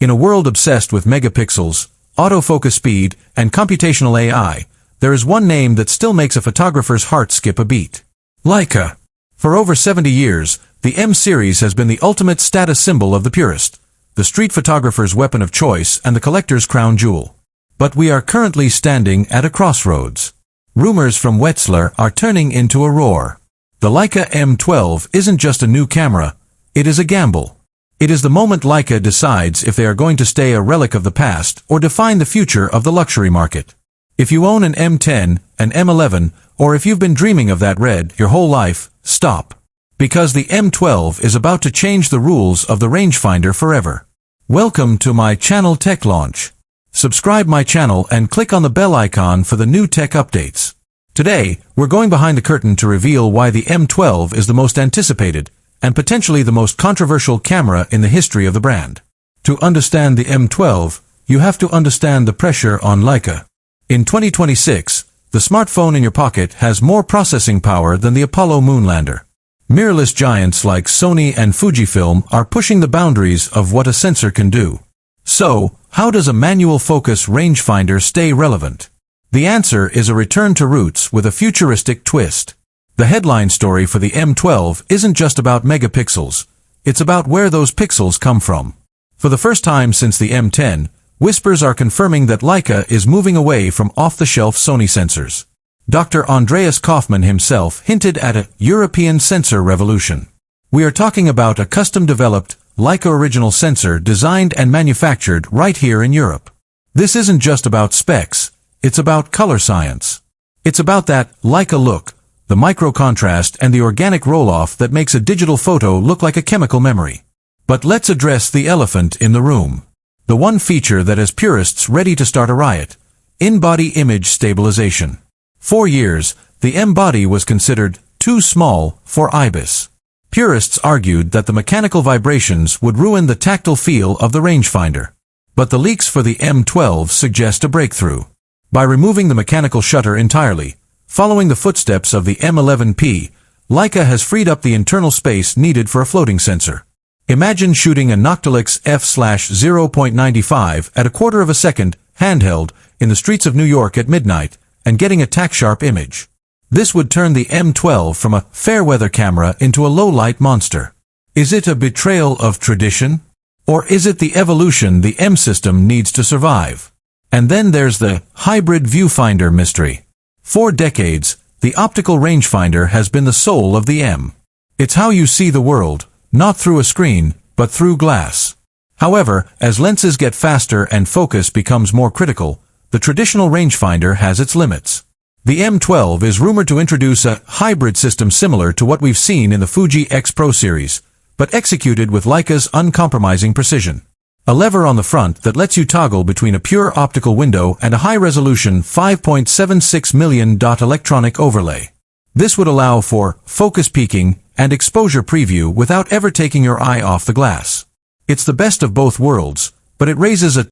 In a world obsessed with megapixels, autofocus speed, and computational AI, there is one name that still makes a photographer's heart skip a beat. Leica. For over 70 years, the M series has been the ultimate status symbol of the purist, the street photographer's weapon of choice and the collector's crown jewel. But we are currently standing at a crossroads. Rumors from Wetzlar are turning into a roar. The Leica M12 isn't just a new camera, it is a gamble. It is the moment Leica decides if they are going to stay a relic of the past or define the future of the luxury market. If you own an M10, an M11, or if you've been dreaming of that red your whole life, stop. Because the M12 is about to change the rules of the rangefinder forever. Welcome to my channel Tech Launch. Subscribe my channel and click on the bell icon for the new tech updates. Today, we're going behind the curtain to reveal why the M12 is the most anticipated and potentially the most controversial camera in the history of the brand. To understand the M12, you have to understand the pressure on Leica. In 2026, the smartphone in your pocket has more processing power than the Apollo moonlander. Mirrorless giants like Sony and Fujifilm are pushing the boundaries of what a sensor can do. So, how does a manual focus rangefinder stay relevant? The answer is a return to roots with a futuristic twist. The headline story for the M12 isn't just about megapixels, it's about where those pixels come from. For the first time since the M10, whispers are confirming that Leica is moving away from off-the-shelf Sony sensors. Dr. Andreas Kaufmann himself hinted at a European sensor revolution. We are talking about a custom-developed Leica original sensor designed and manufactured right here in Europe. This isn't just about specs, it's about color science. It's about that Leica look, the micro-contrast and the organic roll-off that makes a digital photo look like a chemical memory. But let's address the elephant in the room. The one feature that has purists ready to start a riot. In-body image stabilization. For years, the M-body was considered too small for IBIS. Purists argued that the mechanical vibrations would ruin the tactile feel of the rangefinder. But the leaks for the M12 suggest a breakthrough. By removing the mechanical shutter entirely, following the footsteps of the M11P, Leica has freed up the internal space needed for a floating sensor. Imagine shooting a Noctilux f/0.95 at a quarter of a second, handheld, in the streets of New York at midnight, and getting a tack-sharp image. This would turn the M12 from a fair-weather camera into a low-light monster. Is it a betrayal of tradition? Or is it the evolution the M system needs to survive? And then there's the hybrid viewfinder mystery. For decades, the optical rangefinder has been the soul of the M. It's how you see the world, not through a screen, but through glass. However, as lenses get faster and focus becomes more critical, the traditional rangefinder has its limits. The M12 is rumored to introduce a hybrid system similar to what we've seen in the Fuji X Pro series, but executed with Leica's uncompromising precision. A lever on the front that lets you toggle between a pure optical window and a high-resolution 5.76 million dot electronic overlay. This would allow for focus peaking and exposure preview without ever taking your eye off the glass. It's the best of both worlds, but it raises a